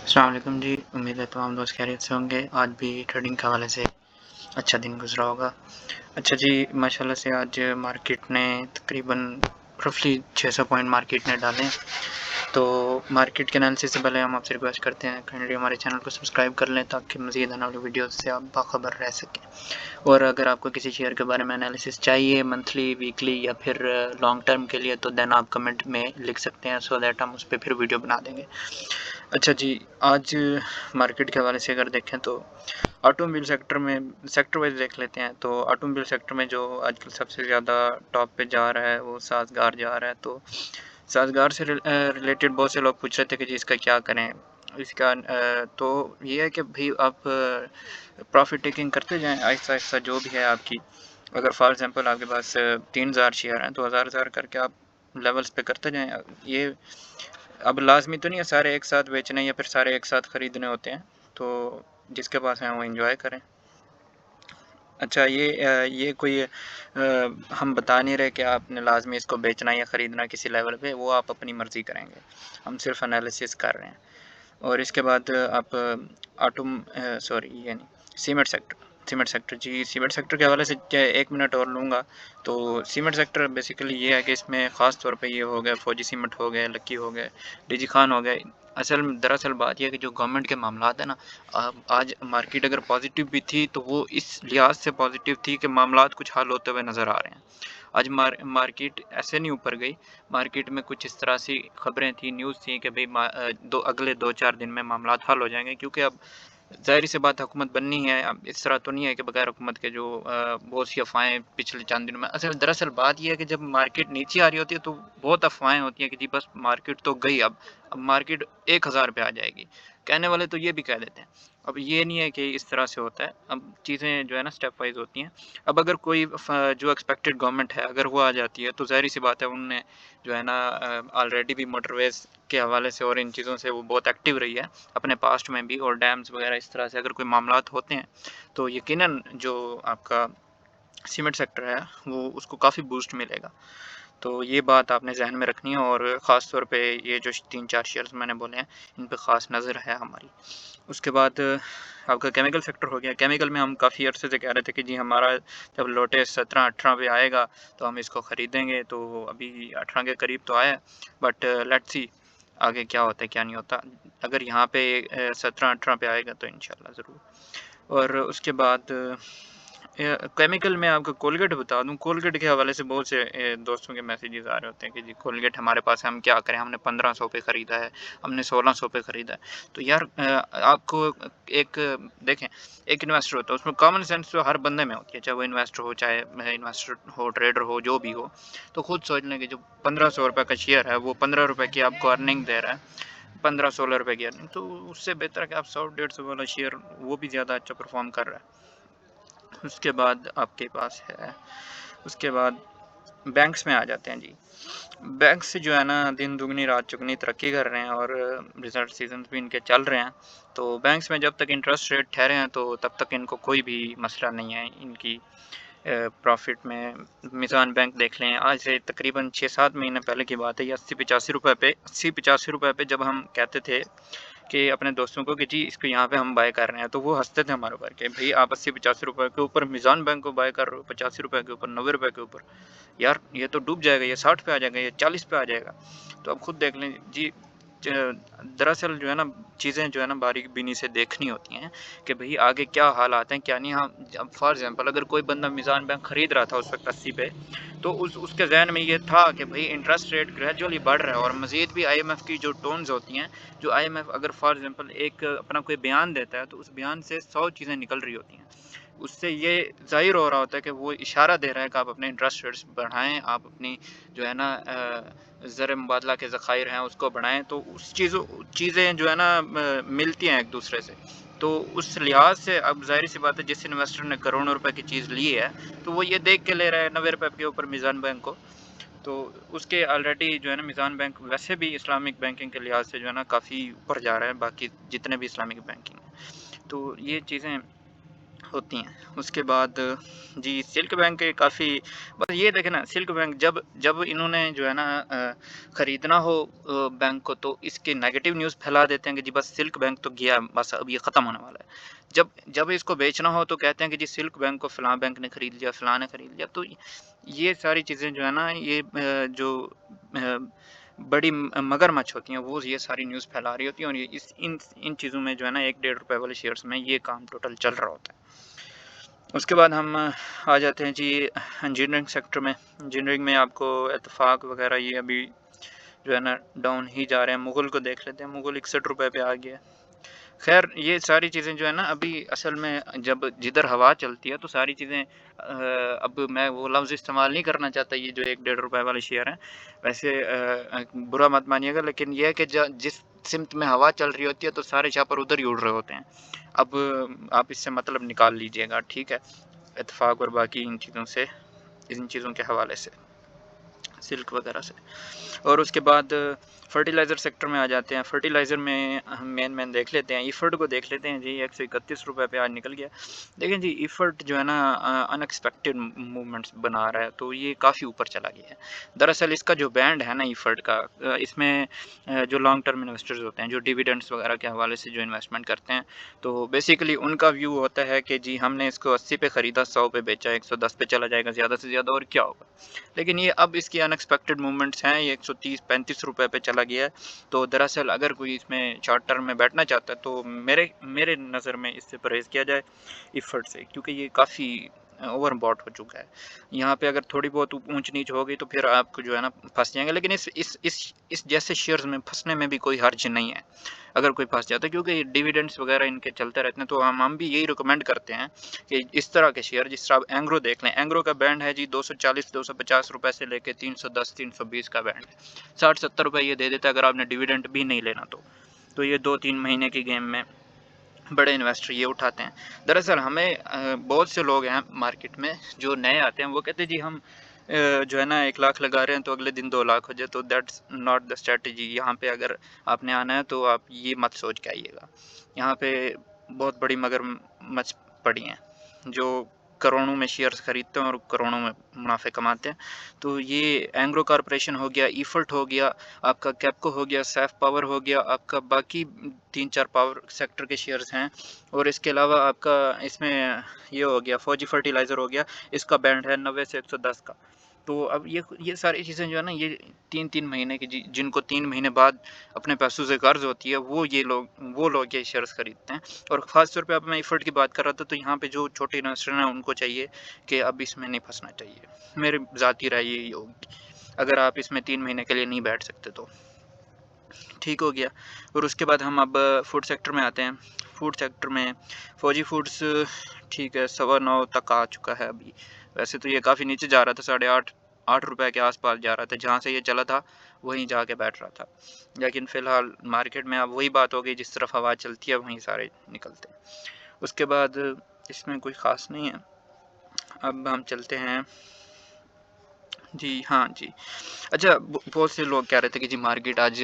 अस्सलाम वालेकुम जी। उम्मीद है तमाम दोस्त खैरियत से होंगे। आज भी ट्रेडिंग के हवाले से अच्छा दिन गुज़रा होगा। अच्छा जी, माशाल्लाह से आज मार्केट ने तकरीबन रफ़ली 600 पॉइंट मार्केट ने डाले। तो मार्केट के एनालिसिस से पहले हम आपसे रिक्वेस्ट करते हैं काइंडली हमारे चैनल को सब्सक्राइब कर लें ताकि मज़ीद आने वाली वीडियोज़ से आप बाखबर रह सकें। और अगर आपको किसी शेयर के बारे में एनालिसिस चाहिए मंथली, वीकली या फिर लॉन्ग टर्म के लिए, तो देन आप कमेंट में लिख सकते हैं, सो दैट हम उस पे फिर वीडियो बना देंगे। अच्छा जी, आज मार्केट के हवाले से अगर देखें तो ऑटोमोबाइल सेक्टर में सेक्टर वाइज देख लेते हैं। तो ऑटोमोबाइल सेक्टर में जो आजकल सबसे ज़्यादा टॉप पे जा रहा है वो साज़गार जा रहा है। तो साज़गार से रिलेटेड बहुत से लोग पूछ रहे थे कि जी इसका क्या करें? इसका तो ये है कि भई आप प्रॉफ़िट टेकिंग करते जाएँ आहिस्ता-आहिस्ता जो भी है आपकी। अगर फॉर एग्ज़ाम्पल आपके पास 3000 शेयर हैं तो हज़ार-हज़ार करके आप लेवल्स पे करते जाएँ। ये अब लाज़मी तो नहीं है सारे एक साथ बेचने या फिर सारे एक साथ ख़रीदने होते हैं, तो जिसके पास हैं वो एंजॉय करें। अच्छा ये कोई हम बता नहीं रहे कि आपने लाज़मी इसको बेचना या ख़रीदना किसी लेवल पे, वो आप अपनी मर्ज़ी करेंगे। हम सिर्फ़ एनालिसिस कर रहे हैं। और इसके बाद आप सॉरी ये नहीं, सीमेंट सेक्टर सीमेंट सेक्टर जी, सीमेंट सेक्टर के हवाले से क्या 1 मिनट और लूँगा। तो सीमेंट सेक्टर बेसिकली ये है कि इसमें ख़ास तौर पे ये हो गया फौजी सीमेंट हो गए, लक्की हो गए, डीजी खान हो गए। दरअसल बात ये है कि जो गवर्नमेंट के मामलात है ना, आज मार्केट अगर पॉज़िटिव भी थी तो वो इस लिहाज से पॉज़िटिव थी कि मामलात कुछ हल होते हुए नज़र आ रहे हैं। आज मार्केट ऐसे नहीं ऊपर गई, मार्केट में कुछ इस तरह सी खबरें थी, न्यूज़ थी कि भई अगले 2-4 दिन में मामलात हल हो जाएँगे, क्योंकि अब ज़ाहिर-सी बात हुकूमत बननी है। अब इस तरह तो नहीं है कि बगैर हुकूमत के जो बहुत सी अफ़वाहें पिछले चंद दिनों में दरअसल बात ये है कि जब मार्केट नीचे आ रही होती है तो बहुत अफ़वाहें होती हैं कि जी बस मार्केट तो गई, अब मार्केट 1000 पे आ जाएगी। कहने वाले तो ये भी कह देते हैं। अब ये नहीं है कि इस तरह से होता है, अब चीज़ें जो है ना स्टेप वाइज़ होती हैं। अब अगर कोई जो एक्सपेक्टेड गवर्नमेंट है अगर वो आ जाती है तो ज़ाहिर-सी बात है उनने जो है ना ऑलरेडी भी मोटरवेज़ के हवाले से और इन चीज़ों से वो बहुत एक्टिव रही है अपने पास्ट में भी, और डैम्स वगैरह इस तरह से अगर कोई मामलात होते हैं तो यकीनन जो आपका सीमेंट सेक्टर है वो उसको काफ़ी बूस्ट मिलेगा। तो ये बात आपने ज़हन में रखनी है, और ख़ास तौर पे ये जो 3-4 शेयर्स मैंने बोले हैं इन पे ख़ास नज़र है हमारी। उसके बाद आपका केमिकल सेक्टर हो गया। केमिकल में हम काफ़ी अरसे से कह रहे थे कि जी हमारा जब लोटेस 17-18 पे आएगा तो हम इसको ख़रीदेंगे। तो अभी 18 के करीब तो आया है, बट लेट्स सी आगे क्या होता है क्या नहीं होता। अगर यहाँ पे 17-18 पे आएगा तो इंशाल्लाह ज़रूर। और उसके बाद केमिकल में आपको कोलगेट बता दूँ, कोलगेट के हवाले से बहुत से दोस्तों के मैसेजेस आ रहे होते हैं कि जी कोलगेट हमारे पास है, हम क्या करें? हमने 1500 पे खरीदा है, हमने 1600 पे खरीदा है। तो यार आपको एक देखें, एक इन्वेस्टर होता है, उसमें कॉमन सेंस तो हर बंदे में होती है, चाहे वो इन्वेस्टर हो, चाहे इन्वेस्टर हो, ट्रेडर हो, जो भी हो। तो खुद सोच लें कि जो ₹1500 का शेयर है, वो ₹15 की आपको अर्निंग दे रहा है, 15-16 की अर्निंग, तो उससे बेहतर है कि आप 100-150 वाला शेयर वो भी ज़्यादा अच्छा परफ़ॉर्म कर रहा है। उसके बाद आपके पास है, उसके बाद बैंक्स में आ जाते हैं जी। बैंक्स जो है ना दिन दुगनी रात चौगुनी तरक्की कर रहे हैं, और रिज़ल्ट सीज़न्स भी इनके चल रहे हैं। तो बैंक्स में जब तक इंटरेस्ट रेट ठहरे हैं तो तब तक इनको कोई भी मसला नहीं है इनकी प्रॉफ़िट में। मिज़ान बैंक देख लें, आज से तकरीबन 6-7 महीने पहले की बात है, ये 80-85 रुपए पे जब हम कहते थे कि अपने दोस्तों को कि जी इसको यहाँ पे हम बाय कर रहे हैं, तो वो हँसते थे हमारे ऊपर कि भई आप 80-85 रुपए के ऊपर मिज़ान बैंक को बाय कर रहे हो, 85 रुपए के ऊपर, 90 रुपए के ऊपर। यार ये तो डूब जाएगा, ये 60 पे आ जाएगा, ये 40 पे आ जाएगा। तो अब खुद देख लें जी। च दरअसल जो है ना चीज़ें जो है ना बारीक-बीनी से देखनी होती हैं कि भई आगे क्या हालात हैं, क्या नहीं। हाँ, अब फॉर एग्ज़ाम्पल अगर कोई बंदा मिज़ान बैंक खरीद रहा था उस वक़्त 80 पे, तो उसके ज़हन में ये था कि भई इंटरेस्ट रेट ग्रेजुअली बढ़ रहा है, और मज़ीद भी आईएमएफ की जो टोन्स होती हैं, जो आईएमएफ अगर फॉर एग्ज़ाम्पल एक अपना कोई बयान देता है, तो उस बयान से 100 चीज़ें निकल रही होती हैं। उससे ये ज़ाहिर हो रहा होता है कि वो इशारा दे रहा है कि आप अपने इंटरेस्ट रेट्स बढ़ाएँ, आप अपनी जो है ना ज़र मुबादला के ज़खायर हैं उसको बढ़ाएँ, तो उस चीज़ें जो है ना मिलती हैं एक-दूसरे से। तो उस लिहाज से अब ज़ाहिर-सी बात है जिस इन्वेस्टर ने करोड़ों रुपए की चीज़ ली है, तो वो ये देख के ले रहा है ₹90 के ऊपर मीज़ान बैंक को। तो उसके ऑलरेडी जो है ना मीज़ान बैंक वैसे भी इस्लामिक बैंकिंग के लिहाज से जो है ना काफ़ी ऊपर जा रहा है बाकी जितने भी इस्लामिक बैंकिंग हैं। तो ये चीज़ें होती हैं। उसके बाद जी सिल्क बैंक के काफ़ी, बस ये देखें ना, सिल्क बैंक जब जब इन्होंने जो है ना ख़रीदना हो बैंक को, तो इसके नेगेटिव न्यूज़ फैला देते हैं कि जी बस सिल्क बैंक तो गया, बस अब ये ख़त्म होने वाला है। जब जब इसको बेचना हो तो कहते हैं कि जी सिल्क बैंक को फ़लाँ बैंक ने ख़रीद लिया, फ़लाँ ने ख़रीद लिया। तो ये सारी चीज़ें जो है ना, ये जो बड़ी मगरमच्छ होती हैं, वो ये सारी न्यूज़ फैला रही होती हैं, और ये इन चीज़ों में जो है ना, 1 डेढ़ रुपए वाले शेयर्स में ये काम टोटल चल रहा होता है। उसके बाद हम आ जाते हैं जी इंजीनियरिंग सेक्टर में। इंजीनियरिंग में आपको इत्तेफाक वगैरह ये अभी जो है ना डाउन ही जा रहे हैं। मुगल को देख लेते हैं, मुगल 61 रुपये पे आ गया। खैर ये सारी चीज़ें जो है ना, अभी असल में जब जिधर हवा चलती है तो सारी चीज़ें, अब मैं वो लफ्ज़ इस्तेमाल नहीं करना चाहता, ये जो 1 डेढ़ रुपए वाले शेयर हैं, वैसे बुरा मत मानिएगा, लेकिन ये है कि जिस सिमत में हवा चल रही होती है तो सारे शापर उधर ही उड़ रहे होते हैं। अब आप इससे मतलब निकाल लीजिएगा, ठीक है, इत्तेफाक और बाकी इन चीज़ों के हवाले से, सिल्क वगैरह से। और उसके बाद फर्टिलाइज़र सेक्टर में आ जाते हैं। फर्टिलाइज़र में हम मेन देख लेते हैं, इफ़र्ट को देख लेते हैं जी, 131 रुपये पे आज निकल गया। देखें जी, इफ़र्ट जो है ना अनएक्सपेक्टेड मूवमेंट्स बना रहा है, तो ये काफ़ी ऊपर चला गया है। दरअसल इसका जो बैंड है ना इफ़र्ट का, इसमें जो लॉन्ग टर्म इन्वेस्टर्स होते हैं, जो डिविडेंड्स वगैरह के हवाले से जो इन्वेस्टमेंट करते हैं, तो बेसिकली उनका व्यू होता है कि जी हमने इसको 80 पे ख़रीदा, 100 पे बेचा, 110 पे चला जाएगा ज़्यादा से ज़्यादा, और क्या होगा। लेकिन ये अब इसकी अनएक्सपेक्टेड मूवमेंट्स हैं, ये 130-35 रुपये पे चला गया है। तो दरअसल अगर कोई इसमें शॉर्ट टर्म में बैठना चाहता है तो मेरे नज़र में इससे परहेज़ किया जाए इफ़र्ट से, क्योंकि ये काफ़ी ओवर बॉट हो चुका है। यहाँ पे अगर थोड़ी बहुत ऊंच नीच हो गई तो फिर आपको जो है ना फंस जाएंगे, लेकिन इस जैसे शेयर्स में फंसने में भी कोई हर्ज नहीं है अगर कोई फंस जाता है, क्योंकि डिविडेंड्स वगैरह इनके चलते रहते हैं। तो हम भी यही रिकमेंड करते हैं कि इस तरह के शेयर, जिस तरह आप एंग्रो देख लें, एंग्रो का बैंड है जी 240-250 रुपये से लेके 310-320 का बैंड है। 60-70 रुपये ये दे देता है अगर आपने डिविडेंड भी नहीं लेना तो ये 2-3 महीने की गेम में बड़े इन्वेस्टर ये उठाते हैं। दरअसल हमें बहुत से लोग हैं मार्केट में जो नए आते हैं, वो कहते हैं जी हम जो है ना 1 लाख लगा रहे हैं तो अगले दिन 2 लाख हो जाए, तो दैट्स नॉट द स्ट्रेटजी। यहाँ पे अगर आपने आना है तो आप ये मत सोच के आइएगा। यहाँ पे बहुत बड़ी मगरमच्छ पड़ी हैं जो करोड़ों में शेयर्स खरीदते हैं और करोड़ों में मुनाफे कमाते हैं। तो ये एंग्रो कॉरपोरेशन हो गया, ईफर्ट हो गया, आपका कैप्को हो गया, सैफ पावर हो गया, आपका बाकी 3-4 पावर सेक्टर के शेयर्स हैं, और इसके अलावा आपका इसमें ये हो गया फौजी फर्टिलाइज़र हो गया, इसका बैंड है 90 से 110 का। तो अब ये सारी चीज़ें जो है ना, ये 3-3 महीने की जिनको 3 महीने बाद अपने पैसों से कर्ज होती है, वो लोग ये शेयर्स खरीदते हैं। और ख़ास तौर पे अब मैं इफ़र्ट की बात कर रहा था, तो यहाँ पे जो छोटे इन्वेस्टर हैं उनको चाहिए कि अब इसमें नहीं फंसना चाहिए। मेरी ज़ाती राय यही होगी, अगर आप इसमें 3 महीने के लिए नहीं बैठ सकते तो ठीक हो गया। और उसके बाद हम अब फूड सेक्टर में आते हैं। फूड सेक्टर में फौजी फूड्स ठीक है 9.25 तक आ चुका है अभी। वैसे तो ये काफ़ी नीचे जा रहा था, 8.5 रुपये के आसपास जा रहा था, जहाँ से ये चला था वहीं जाके बैठ रहा था। लेकिन फ़िलहाल मार्केट में अब वही बात हो गई, जिस तरफ हवा चलती है वहीं सारे निकलते हैं। उसके बाद इसमें कोई ख़ास नहीं है। अब हम चलते हैं जी, हाँ जी। अच्छा, बहुत से लोग कह रहे थे कि जी मार्केट आज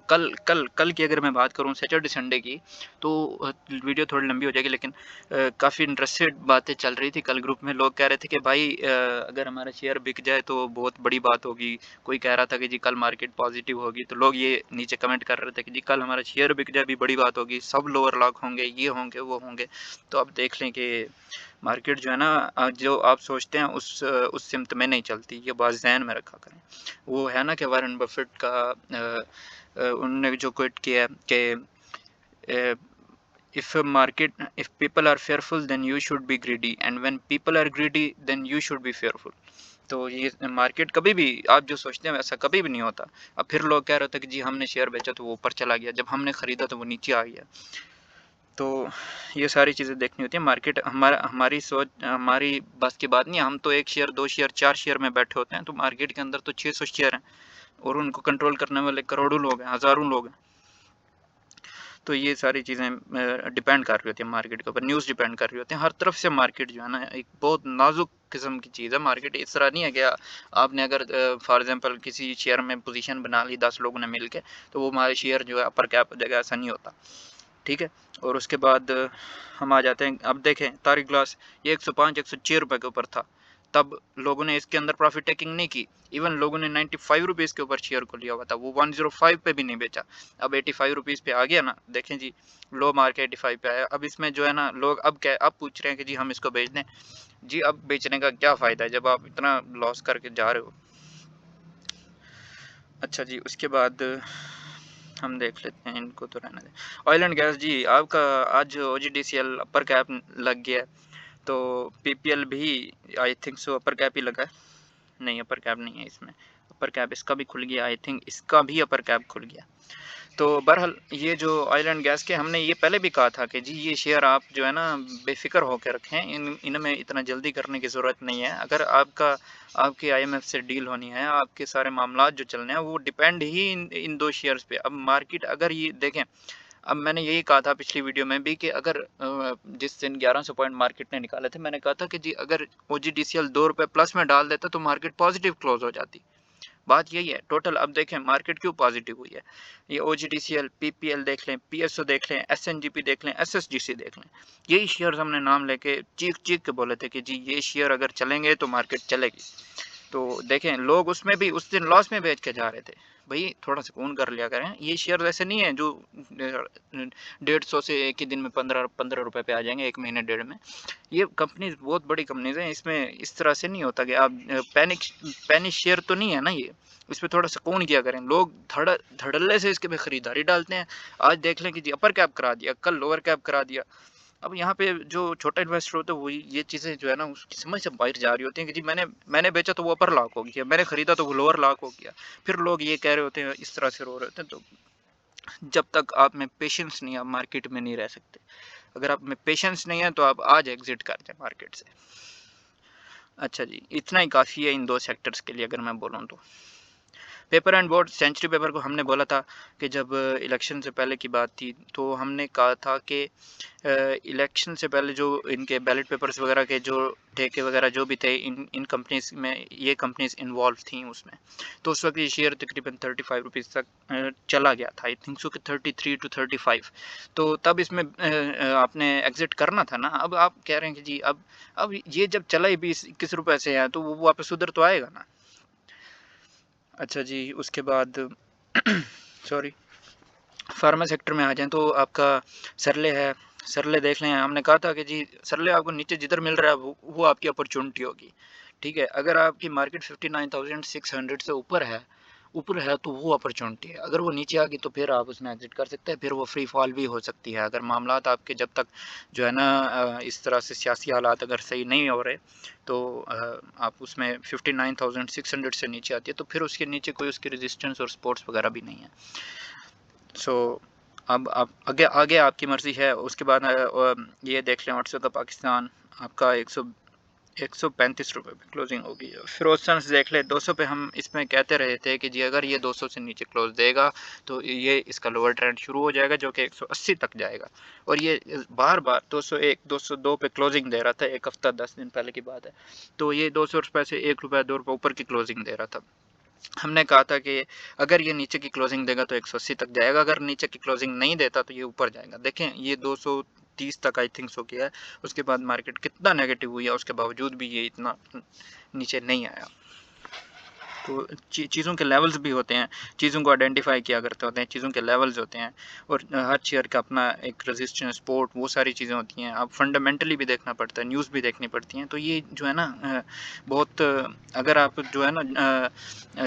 कल कल कल की अगर मैं बात करूँ सैटरडे संडे की, तो वीडियो थोड़ी लंबी हो जाएगी, लेकिन काफ़ी इंटरेस्टेड बातें चल रही थी कल ग्रुप में। लोग कह रहे थे कि भाई अगर हमारा शेयर बिक जाए तो बहुत बड़ी बात होगी। कोई कह रहा था कि जी कल मार्केट पॉजिटिव होगी, तो लोग ये नीचे कमेंट कर रहे थे कि जी कल हमारा शेयर बिक जाए भी बड़ी बात होगी, सब लोअर लॉक होंगे, ये होंगे वो होंगे। तो अब देख लें कि मार्केट जो है ना जो आप सोचते हैं उस सिमत में नहीं चलती। ये बात ज़हन में रखा करें। वो है ना कि वारेन बफेट का उन्होंने जो कोट किया है कि if people are fearful then you should be greedy, and when people are greedy then you should be fearful. तो ये मार्केट कभी भी आप जो सोचते हैं वैसा कभी भी नहीं होता। अब फिर लोग कह रहे थे कि जी हमने शेयर बेचा तो वो ऊपर चला गया, जब हमने ख़रीदा तो वो नीचे आ गया। तो ये सारी चीज़ें देखनी होती है। मार्केट हमारी सोच, हमारी बस की बात नहीं है। हम तो 1 शेयर 2 शेयर 4 शेयर में बैठे होते हैं, तो मार्केट के अंदर तो 600 शेयर हैं और उनको कंट्रोल करने वाले करोड़ों लोग हैं, हज़ारों लोग हैं। तो ये सारी चीज़ें डिपेंड कर रही होती है मार्केट के ऊपर, न्यूज़ डिपेंड कर रही होती है हर तरफ से। मार्केट जो है ना एक बहुत नाजुक किस्म की चीज़ है। मार्केट इस तरह नहीं है कि आपने अगर फॉर एग्जांपल किसी शेयर में पोजीशन बना ली 10 लोगों ने मिल के, तो वो हमारे शेयर जो है अपर कैप हो जाएगा, ऐसा नहीं होता। ठीक है। और उसके बाद हम आ जाते हैं, अब देखें तारिक ग्लास ये 105 106 रुपये के ऊपर था, तब लोगों ने इसके अंदर प्रॉफिट टेकिंग नहीं की। इवन लोगों ने 95 रुपीज़ के ऊपर शेयर को लिया हुआ था, वो 105 पे भी नहीं बेचा। अब 85 रुपीज़ पे आ गया ना, देखें जी लो मार्केट 85 पे आया। अब इसमें जो है ना लोग अब पूछ रहे हैं कि जी हम इसको बेच दें। जी अब बेचने का क्या फ़ायदा है जब आप इतना लॉस करके जा रहे हो। अच्छा जी, उसके बाद हम देख लेते हैं, इनको तो रहने दें। ऑयल एंड गैस जी, आपका आज OGDCL अपर कैप लग गया है, तो PPL भी I think so upper cap ही लगा है। नहीं, अपर कैप नहीं है इसमें, अपर कैप इसका भी खुल गया, आई थिंक इसका भी अपर कैप खुल गया। तो बहरहाल ये जो ऑयल एंड गैस के, हमने ये पहले भी कहा था कि जी ये शेयर आप जो है ना बेफिक्र होकर रखें, इनमें इतना जल्दी करने की ज़रूरत नहीं है। अगर आपकी IMF से डील होनी है, आपके सारे मामला जो चलने हैं वो डिपेंड ही इन दो शेयर्स पे। अब मार्केट अगर ये देखें, अब मैंने यही कहा था पिछली वीडियो में भी कि अगर जिस दिन 1100 पॉइंट मार्केट ने निकाले थे, मैंने कहा था कि जी अगर OGDCL 2 रुपये प्लस में डाल देता तो मार्केट पॉजिटिव क्लोज हो जाती। बात यही है टोटल। अब देखें मार्केट क्यों पॉजिटिव हुई है, ये OGDCL PPL देख लें, PSO देख लें, SNGP देख लें, SSGC देख लें, यही शेयर्स हमने नाम लेके चीख चीख के बोले थे कि जी ये शेयर अगर चलेंगे तो मार्केट चलेगी। तो देखें लोग उसमें भी उस दिन लॉस में बेच के जा रहे थे। भाई थोड़ा सुकून कर लिया करें, ये शेयर ऐसे नहीं है जो 150 से एक ही दिन में 15 रुपए पे आ जाएंगे, एक महीने डेढ़ में। ये कंपनीज बहुत बड़ी कंपनीज हैं, इसमें इस तरह से नहीं होता कि आप पैनिक शेयर तो नहीं है ना ये। इस पर थोड़ा सुकून किया करें। लोग धड़ल्ले से इसके पे खरीदारी डालते हैं। आज देख लें कि जी अपर कैप करा दिया, कल लोअर कैप करा दिया। अब यहाँ पे जो छोटा इन्वेस्टर होता है वो ये चीज़ें जो है ना उसकी समझ से बाहर जा रही होती हैं कि जी मैंने बेचा तो वो अपर लॉक हो गया, मैंने खरीदा तो वो लोअर लॉक हो गया। फिर लोग ये कह रहे होते हैं, इस तरह से रो रहे होते हैं। तो जब तक आप में पेशेंस नहीं, आप मार्केट में नहीं रह सकते। अगर आप में पेशेंस नहीं है तो आप आज एग्जिट कर जाए मार्केट से। अच्छा जी, इतना ही काफ़ी है इन दो सेक्टर्स के लिए अगर मैं बोलूँ तो। Paper and board, century paper को हमने बोला था कि जब इलेक्शन से पहले की बात थी तो हमने कहा था कि इलेक्शन से पहले जो इनके बैलेट पेपर्स वगैरह के जो ठेके वगैरह जो भी थे इन कंपनीज में, ये कंपनीज इन्वॉल्व थी उसमें। तो उस वक्त ये शेयर तकरीबन 35 रुपीज़ तक चला गया था, आई थिंक सो कि 33 to 35। तो तब इसमें आपने एग्जिट करना था ना। अब आप कह रहे हैं कि जी अब ये जब चला ही 20-21 रुपये से है तो वो वापस उधर तो आएगा ना। अच्छा जी, उसके बाद सॉरी, फार्मा सेक्टर में आ जाएं तो आपका सरले है। सरले देख लें, हमने कहा था कि जी सरले आपको नीचे जिधर मिल रहा है वो आपकी अपॉर्चुनिटी होगी। ठीक है, अगर आपकी मार्केट 59,600 से ऊपर है तो वो अपॉर्चुनिटी है। अगर वो नीचे आ गई तो फिर आप उसमें एग्जिट कर सकते हैं, फिर वो फ्री फॉल भी हो सकती है। अगर मामलात आपके जब तक जो है ना इस तरह से सियासी हालात अगर सही नहीं हो रहे तो आप उसमें 59,600 से नीचे आती है तो फिर उसके नीचे कोई उसकी रेजिस्टेंस और सपोर्ट्स वगैरह भी नहीं है। सो अब आप आगे आपकी मर्ज़ी है। उसके बाद ये देख लें व्हाट्सएप का पाकिस्तान, आपका 135 रुपये पे क्लोजिंग होगी। फिरोज सन्स देख ले 200 पे, हम इसमें कहते रहे थे कि जी अगर ये 200 से नीचे क्लोज देगा तो ये इसका लोअर ट्रेंड शुरू हो जाएगा जो कि 180 तक जाएगा। और ये बार बार 201 202 पे क्लोजिंग दे रहा था, एक हफ्ता 10 दिन पहले की बात है। तो ये 200 रुपये से 1 रुपया 2 रुपये ऊपर की क्लोजिंग दे रहा था। हमने कहा था कि अगर ये नीचे की क्लोजिंग देगा तो 180 तक जाएगा, अगर नीचे की क्लोजिंग नहीं देता तो ये ऊपर जाएगा। देखें ये 230 तक आई थिंक सो किया है। उसके बाद मार्केट कितना नेगेटिव हुई है, उसके बावजूद भी ये इतना नीचे नहीं आया। तो चीज़ों के लेवल्स भी होते हैं, चीज़ों को आइडेंटिफाई किया करते होते हैं, चीज़ों के लेवल्स होते हैं और हर शेयर का अपना एक रेजिस्टेंस सपोर्ट वो सारी चीज़ें होती हैं। आप फंडामेंटली भी देखना पड़ता है, न्यूज़ भी देखनी पड़ती हैं। तो ये जो है ना बहुत, अगर आप जो है ना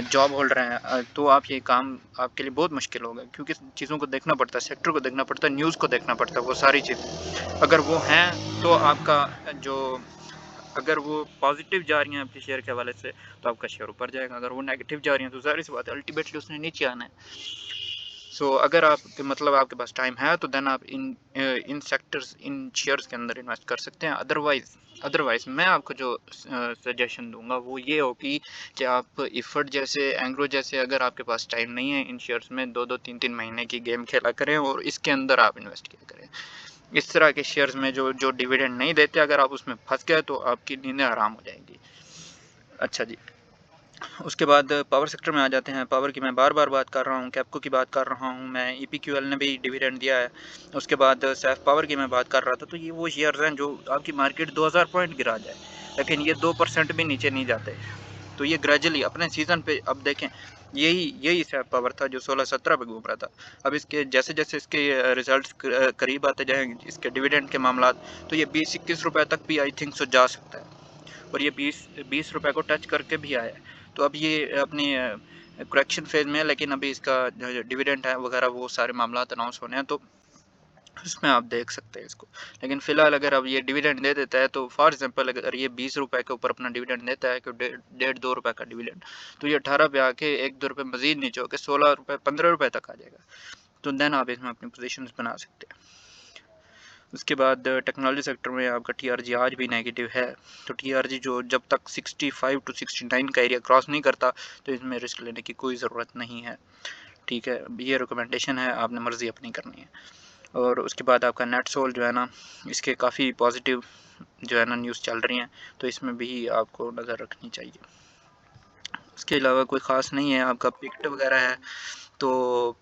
जॉब होल्डर हैं तो आप ये काम आपके लिए बहुत मुश्किल होगा, क्योंकि चीज़ों को देखना पड़ता है, सेक्टर को देखना पड़ता है, न्यूज़ को देखना पड़ता है। वो सारी चीज़ें अगर वो हैं तो आपका जो, अगर वो पॉजिटिव जा रही हैं आपके शेयर के हवाले से तो आपका शेयर ऊपर जाएगा, अगर वो नेगेटिव जा रही हैं तो ज़ाहिर सी बात है अल्टीमेटली उसने नीचे आना है। सो अगर आप मतलब आपके पास टाइम है तो देन आप इन सेक्टर्स, इन शेयर्स के अंदर इन्वेस्ट कर सकते हैं। अदरवाइज़ मैं आपको जो सजेशन दूंगा वो ये होगी कि आप इफ़र्ट जैसे, एंग्रो जैसे, अगर आपके पास टाइम नहीं है इन शेयर्स में 2-2 3-3 महीने की गेम खेला करें और इसके अंदर आप इन्वेस्ट किया करें। इस तरह के शेयर्स में जो डिविडेंड नहीं देते, अगर आप उसमें फंस गए तो आपकी नींदें हराम हो जाएंगी। अच्छा जी, उसके बाद पावर सेक्टर में आ जाते हैं। पावर की मैं बार बार बात कर रहा हूँ, कैप्को की बात कर रहा हूँ मैं, EPQL ने भी डिविडेंड दिया है। उसके बाद सैफ पावर की मैं बात कर रहा था। तो ये वो शेयर्स हैं जो आपकी मार्केट 2000 पॉइंट गिरा जाए लेकिन ये 2% भी नीचे नहीं जाते। तो ये ग्रेजुअली अपने सीज़न पे, अब देखें यही यही सैफ पावर था जो 16-17 पे घूम रहा था। अब इसके जैसे जैसे इसके रिजल्ट्स करीब आते जाएंगे इसके डिविडेंड के मामला, तो ये 20-21 रुपये तक भी आई थिंक सो जा सकता है, और ये 20 रुपये को टच करके भी आया है। तो अब ये अपनी करेक्शन फेज में है, लेकिन अभी इसका जो डिविडेंड है वगैरह वो सारे मामला अनाउंस होने हैं, तो उसमें आप देख सकते हैं इसको। लेकिन फिलहाल अगर अब ये डिविडेंड दे देता है, तो फॉर एग्जांपल अगर ये 20 रुपये के ऊपर अपना डिविडेंड देता है कि 1.5-2 रुपये का डिविडेंड, तो ये 18 पे आके 1-2 रुपये मजीद नीचे होकर 16 रुपये 15 रुपये तक आ जाएगा। तो देन आप इसमें अपनी पोजीशन बना सकते हैं। उसके बाद टेक्नोलॉजी सेक्टर में आपका TRG आज भी नेगेटिव है। तो TRG जो जब तक 65 to 69 का एरिया क्रॉस नहीं करता, तो इसमें रिस्क लेने की कोई ज़रूरत नहीं है। ठीक है, ये रिकमेंडेशन है, आपने मर्ज़ी अपनी करनी है। और उसके बाद आपका नेट सोल जो है ना, इसके काफ़ी पॉजिटिव जो है ना न्यूज़ चल रही हैं, तो इसमें भी आपको नज़र रखनी चाहिए। उसके अलावा कोई ख़ास नहीं है। आपका पिक्ट वगैरह है, तो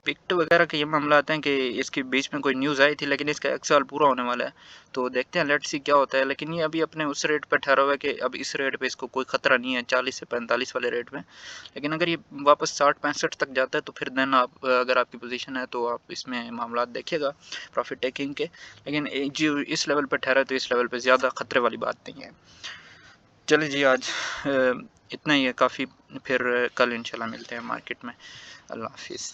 पिक्ट वगैरह का ये मामला आता है कि इसके बीच में कोई न्यूज़ आई थी, लेकिन इसका 1 साल पूरा होने वाला है, तो देखते हैं लेट्स सी क्या होता है। लेकिन ये अभी अपने उस रेट पर ठहरा हुआ है कि अब इस रेट पे इसको कोई ख़तरा नहीं है 40 से 45 वाले रेट में। लेकिन अगर ये वापस 60-65 तक जाता है, तो फिर देन आप, अगर आपकी पोजीशन है तो आप इसमें मामला देखिएगा प्रॉफिट टेकिंग के। लेकिन जो इस लेवल पर ठहरा है, तो इस लेवल पर ज़्यादा ख़तरे वाली बात नहीं है। चलिए जी, आज इतना ही है काफ़ी। फिर कल इंशाल्लाह मिलते हैं मार्केट में। अल्लाह हाफिज़।